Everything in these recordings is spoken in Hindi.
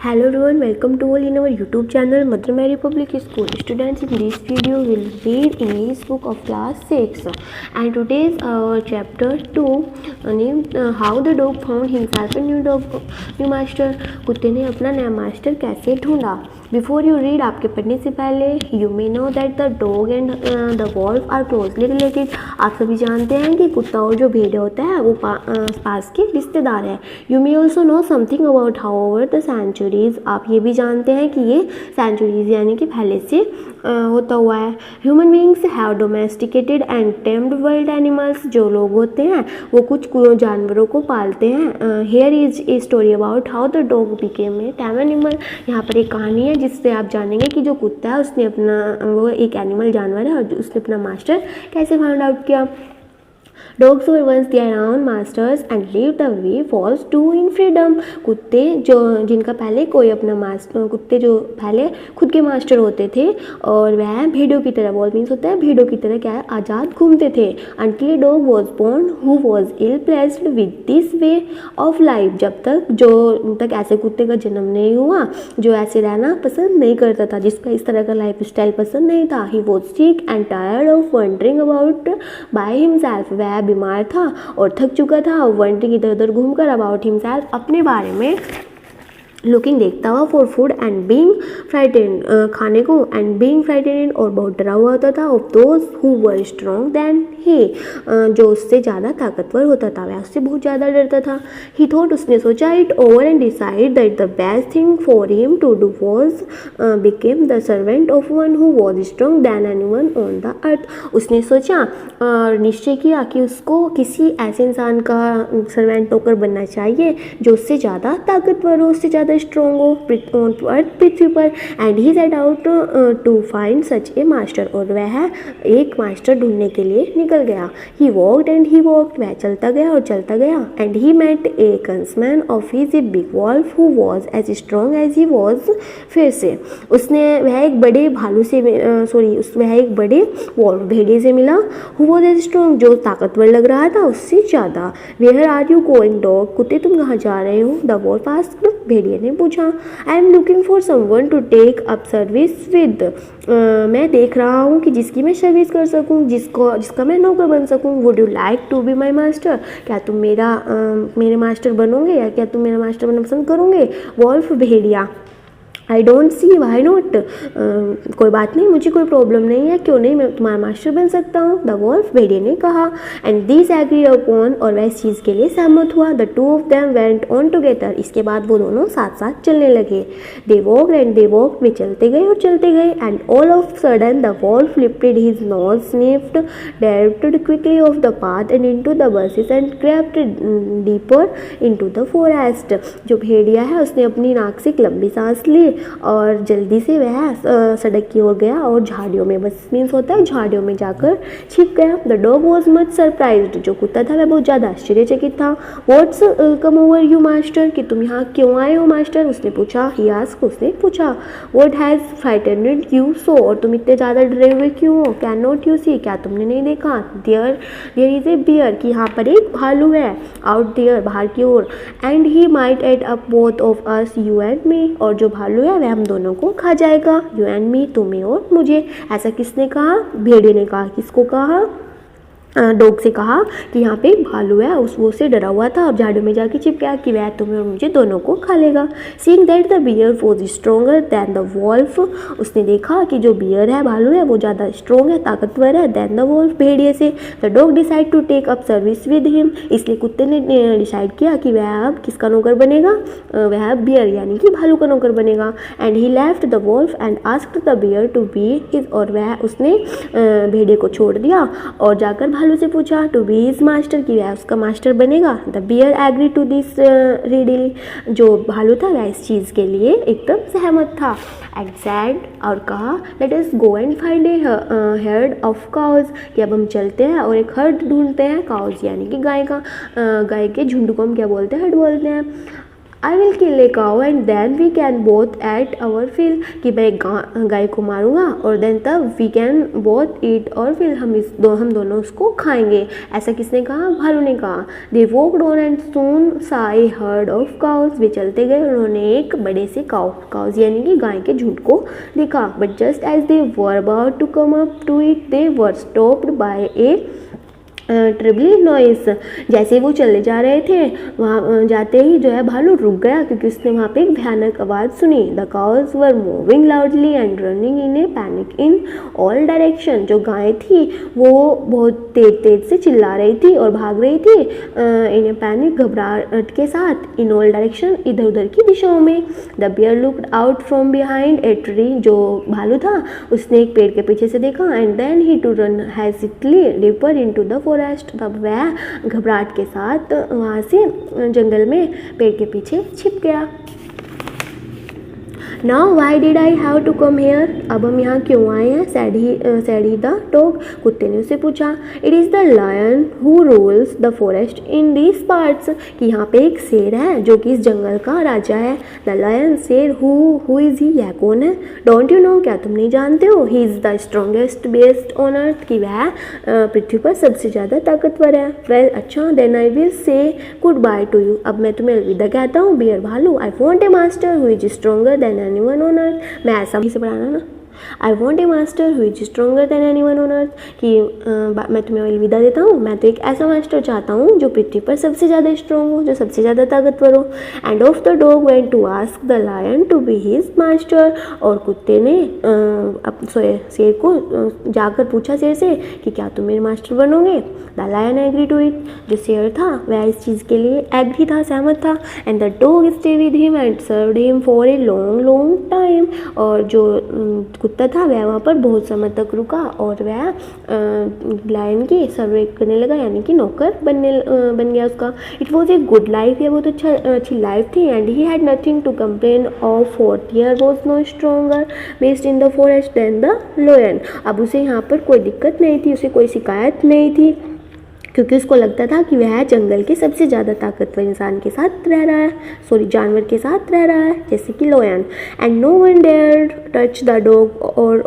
Hello everyone, welcome to all in our YouTube channel Mother Mary Public School. Students, in this video will read English book of class 6 and today's our chapter 2 named How the Dog Found Himself a New Master. कुत्ते ने अपना नया मास्टर कैसे ढूंढा. बिफोर यू रीड, आपके पढ़ने से पहले you may know that the dog and the wolf are closely related. आप सभी जानते हैं कि कुत्ता और जो भेड़िया होता है वो पास के रिश्तेदार है. You may also know something about how over the centuries. आप ये भी जानते हैं कि ये सेंचुरीज यानी कि पहले से होता हुआ है. Human beings have domesticated and tamed wild animals. जो लोग होते हैं वो कुछ जानवरों को पालते हैं. Here is a story about how the dog became a time animal. यहाँ पर एक कहानी है जिससे आप जानेंगे कि जो कुत्ता है उसने अपना वो एक एनिमल जानवर है और उसने अपना मास्टर कैसे फाइंड आउट किया. Dogs were once their own masters and lived a way false to in freedom. कुत्ते जो जिनका पहले कोई अपना कुत्ते जो पहले खुद के मास्टर होते थे और वह भेड़ों की तरह, वॉल मीन्स होता है भेड़ों की तरह क्या है, आज़ाद घूमते थे. Until a dog was born who was ill pleased with this way of life. जब तक ऐसे कुत्ते का जन्म नहीं हुआ जो ऐसे रहना पसंद नहीं करता था, जिसका इस तरह का लाइफ स्टाइल पसंद नहीं था. He was sick and tired of wandering about by himself. वह बीमार था और थक चुका था. वंडरिंग इधर उधर घूमकर अबाउट हिमसेल्फ, अपने बारे में लुकिंग देखता हुआ, for food and being frightened, खाने को, एंड बीइंग फ्राइटेंड और बहुत डरा हुआ होता था. Of those who were strong than he, जो उससे ज़्यादा ताकतवर होता था वह उससे बहुत ज़्यादा डरता था. ही थॉट, उसने सोचा, it over and decide that the best thing for him to do was became the servant of one who was strong than anyone on the earth. उसने सोचा और निश्चय किया कि उसको किसी ऐसे इंसान का सर्वेंट नौकर बनना चाहिए जो उससे ज़्यादा ताकतवर हो, उससे ज़्यादा स्ट्रॉन्ग हो पृथ्वी पर. And he set out to find such a master, और वह एक मास्टर ढूंढने के लिए निकल गया. He walked and he walked, वह चलता गया और चलता गया. And he met a kinsman of his a big wolf who was as strong as he was. फिर से वह एक बड़े भालू से वह एक बड़े वॉल्फ भेड़िए से मिला. हु वॉज एज स्ट्रॉन्ग, जो ताकतवर लग रहा था उससे ज़्यादा. Where are you going dog, कुत्ते तुम कहाँ जा रहे हो. द वॉल्फ आस्क्ड, भेड़िए ने पूछा. I am looking for someone to take up service with. मैं देख रहा हूँ कि जिसकी मैं सर्विस कर सकूँ, जिसका मैं नौकर बन सकूँ. Would you like to be my master, क्या तुम मेरे मास्टर बनोगे या क्या तुम मेरा मास्टर बनना पसंद करोगे. वॉल्फ, भेड़िया. I don't see why not, कोई बात नहीं, मुझे कोई प्रॉब्लम नहीं है, क्यों नहीं, मैं तुम्हारा मास्टर बन सकता हूँ. द वॉल्फ, भेड़िए ने कहा. एंड दिस एग्री अपॉन, और वह इस चीज़ के लिए सहमत हुआ. The two of them went on together, इसके बाद वो दोनों साथ साथ चलने लगे. They walked and they walked, वे चलते गए और चलते गए. And all of sudden the wolf lifted his nose, sniffed, directed quickly off the path and into the bushes and crept deeper into the forest. जो भेड़िया है उसने अपनी नाक से एक लंबी सांस ली और जल्दी से वह सड़क की ओर गया और झाड़ियों में, बस मीन्स होता है झाड़ियों में जाकर छिप गया. The dog was much surprised, जो कुत्ता था वह बहुत ज़्यादा आश्चर्यचकित था. What's come over you master, कि तुम यहाँ क्यों आए हो मास्टर, उसने पूछा. ही आस्क्ड, उसने पूछा. What has frightened you so, और तुम इतने ज़्यादा डरे हुए क्यों हो. कैन नॉट यू सी, क्या तुमने नहीं देखा. देयर इज ए बियर, कि यहाँ पर एक भालू है. आउट देयर, बाहर की ओर. And he might eat up both of us, you and me, और जो भालू है वह हम दोनों को खा जाएगा. यू एंड मी, तुम्हें और मुझे. ऐसा किसने कहा, भेड़िए ने कहा. किसको कहा, डॉग से कहा कि यहाँ पे एक भालू है, वो से डरा हुआ था और झाड़ियों में जाके छिप गया कि वह तुम्हें और मुझे दोनों को खा लेगा. Seeing that the bear was stronger than the wolf, उसने देखा कि जो बियर है, भालू है, वो ज़्यादा स्ट्रॉन्ग है, ताकतवर है देन द वॉल्फ, भेड़िए से. The dog decide to take up service with him, इसलिए कुत्ते ने डिसाइड किया कि वह अब किसका नौकर बनेगा, वह बियर यानी कि भालू का नौकर बनेगा. And he left the wolf and asked the bear to be his, और वह उसने भेड़िए को छोड़ दिया और जाकर भालू से पूछा टू बी हिज मास्टर, कि वह उसका मास्टर बनेगा. The bear agree to this readily, जो भालू था वह इस चीज़ के लिए एकदम सहमत था. एंड सेड, और कहा, let us go and find A heard of cows, कि अब हम चलते हैं और एक हर्ड ढूंढते हैं. काउज यानी कि गाय के झुंड को हम क्या बोलते हैं, हर्ड बोलते हैं. I will kill a cow and then we can both eat our fill, कि मैं गाय को मारूंगा और देन तब वी कैन बोथ ईट और फिल, हम दोनों उसको खाएंगे। ऐसा किसने कहा? भालू ने कहा। दे वॉक्ड ऑन एंड सून सा ए हर्ड ऑफ काउज, वे चलते गए, उन्होंने एक बड़े से काउज यानी कि गाय के झुंड को देखा। But just as they were about to come up to it they were stopped by a terribly noise. जैसे वो चले जा रहे थे वहाँ जाते ही जो है भालू रुक गया, क्योंकि उसने वहाँ पे एक भयानक आवाज़ सुनी। The cows were moving loudly and running in a panic in all direction. जो गाय थी वो बहुत तेज से चिल्ला रही थी और भाग रही थी इन ए पैनिक, घबराहट के साथ, इन ऑल डायरेक्शन, इधर उधर की दिशाओं में। The bear looked out from behind a tree, जो भालू था उसने एक पेड़ के पीछे से देखा। And then he to run hastily deeper into the forest, तब वह घबराहट के साथ वहाँ से जंगल में पेड़ के पीछे छिप गया। Now why did I have to come here, अब हम यहाँ क्यों आए हैं? सैड ही द डॉग, कुत्ते ने उसे पूछा। It is the lion who rules the forest in these parts, कि यहाँ पे एक शेर है जो कि इस जंगल का राजा है। द लायन, शेर, हु इज़ ही, यह कौन है? डोंट यू नो, क्या तुम नहीं जानते हो? He is the strongest best on earth, कि वह पृथ्वी पर सबसे ज़्यादा ताकतवर है। वेल, अच्छा, then I will say goodbye to you, अब मैं तुम्हें अलविदा कहता हूँ बियर भालू। I want a master who is stronger than anyone on earth, मैं ऐसा भी से पढ़ाना ना। I want a master who is stronger than anyone on earth, कि मैं तुम्हें अलविदा देता हूँ, मैं तो एक ऐसा मास्टर चाहता हूँ जो पृथ्वी पर सबसे ज़्यादा स्ट्रॉन्ग हो, जो सबसे ज़्यादा ताकतवर हो। And of the dog went to ask the lion to be his master, और कुत्ते ने शेर को जाकर पूछा शेर से कि क्या तुम मेरे मास्टर बनोगे? The lion agree to it, जो शेर था वह इस चीज़ के लिए एग्री था, सहमत था। And the dog stay with him and served him for a long long time, और जो कुत्ता था वह वहाँ पर बहुत समय तक रुका और वह लायन की सर्वे करने लगा, यानी कि नौकर बन गया उसका। It was a good life, ये बहुत अच्छी लाइफ थी। And he had nothing to complain of, for there was no stronger beast in the forest than the lion. अब उसे यहाँ पर कोई दिक्कत नहीं थी, उसे कोई शिकायत नहीं थी, क्योंकि उसको लगता था कि वह जंगल के सबसे ज़्यादा ताकतवर इंसान के साथ रह रहा है, जानवर के साथ रह रहा है, जैसे कि lion. And no one dare touch the dog और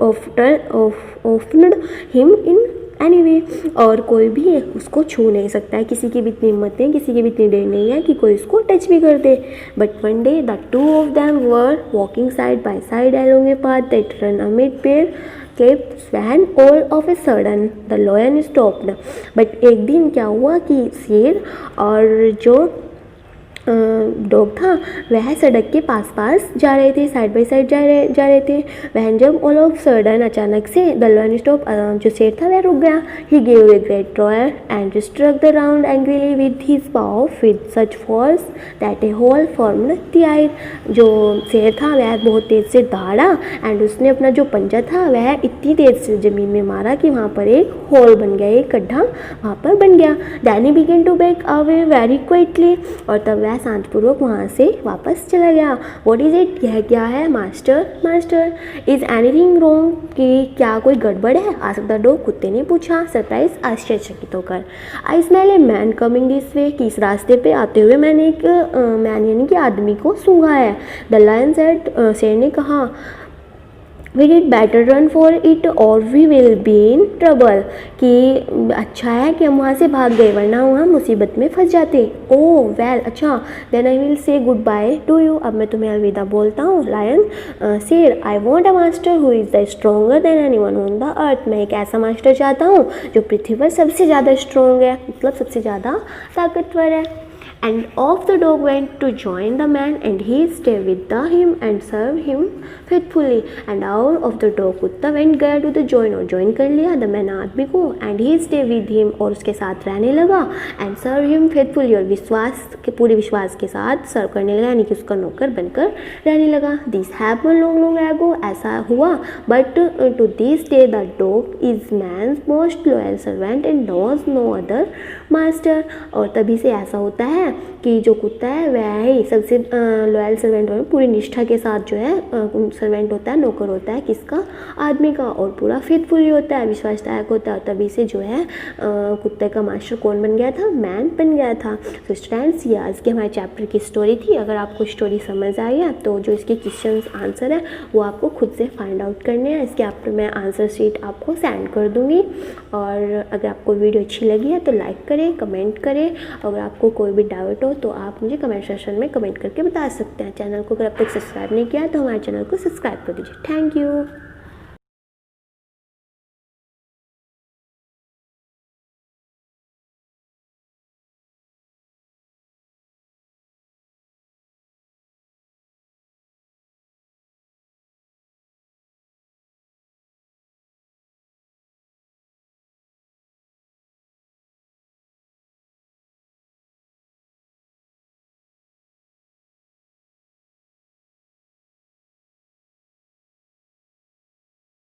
ऑफनड हिम इन एनीवे, और कोई भी उसको छू नहीं सकता है, किसी की भी इतनी हिम्मत नहीं, किसी की भी इतनी देर नहीं है कि कोई उसको टच भी कर दे। But one day the two of them were walking side by side along a path that ran amid pear cliffs when all of a sudden the lion stopped. But एक दिन क्या हुआ कि शेर और जो डॉग था वह सड़क के पास जा रहे थे, साइड बाय साइड जा रहे थे। वह जब ऑल ऑफ सडन अचानक से द लायन स्टॉप, जो शेर था वह रुक गया। He gave a great roar and struck the ground angrily with his paw with such force that a hole formed the air. जो शेर था वह बहुत तेज से दौड़ा एंड उसने अपना जो पंजा था वह इतनी तेज से ज़मीन में मारा कि वहाँ पर एक होल बन गया, एक गड्ढा वहाँ पर बन गया। Then he began to back away very quickly, और तब वह शांतपूर्वक वहाँ से वापस चला गया। व्हाट इज इट, यह क्या है? मास्टर इज एनीथिंग रॉन्ग, कि क्या कोई गड़बड़ है? आस्क्ड द डॉग, कुत्ते ने पूछा, सरप्राइज, आश्चर्यचकित होकर। I smell a man coming this way, कि इस रास्ते पे आते हुए मैंने एक मैन यानी कि आदमी को सूंघा है। द लायन सेड, शेर ने कहा, We did better run for it or we will be in trouble, कि अच्छा है कि हम वहाँ से भाग गए वरना हम मुसीबत में फंस जाते। ओह वेल, अच्छा, then I will say goodbye to you, अब मैं तुम्हें अलविदा बोलता हूँ। लायन, शेर, I want a master who is the stronger than anyone on the earth, मैं एक ऐसा मास्टर चाहता हूँ जो पृथ्वी पर सबसे ज़्यादा स्ट्रॉन्ग है, मतलब सबसे ज़्यादा ताकतवर है। And off the dog went to join the man, and he stayed with him and served him faithfully. And out of the dog, कुत्ता went गया to the join, और join कर लिया the man आदमी को, and he stayed with him, और उसके साथ रहने लगा, and served him faithfully, और पूरे विश्वास के साथ सर्व करने लगा, यानी कि उसका नौकर बनकर रहने लगा। This happened long ago, ऐसा हुआ, but to this day the dog is man's most loyal servant and knows no other master, और तभी से ऐसा होता है कि जो कुत्ता है वह ही सबसे लॉयल सर्वेंट और पूरी निष्ठा के साथ जो है सर्वेंट होता है, नौकर होता है किसका, आदमी का, और पूरा फेथफुली होता है, विश्वासदायक होता है। तभी से जो है कुत्ते का मास्टर कौन बन गया था, मैन बन गया था। तो स्टूडेंट्स ये आज के हमारे चैप्टर की स्टोरी थी। अगर आपको स्टोरी समझ आई है तो जो इसके क्वेश्चन आंसर है वो आपको खुद से फाइंड आउट करने हैं। इसके आपको मैं आंसर शीट आपको सेंड कर दूँगी। और अगर आपको वीडियो अच्छी लगी है तो लाइक करें, कमेंट करें। अगर आपको कोई भी डाउट हो तो आप मुझे कमेंट सेक्शन में कमेंट करके बता सकते हैं। चैनल को अगर अब तक सब्सक्राइब नहीं किया है तो हमारे चैनल को सब्सक्राइब कर दीजिए। Thank you.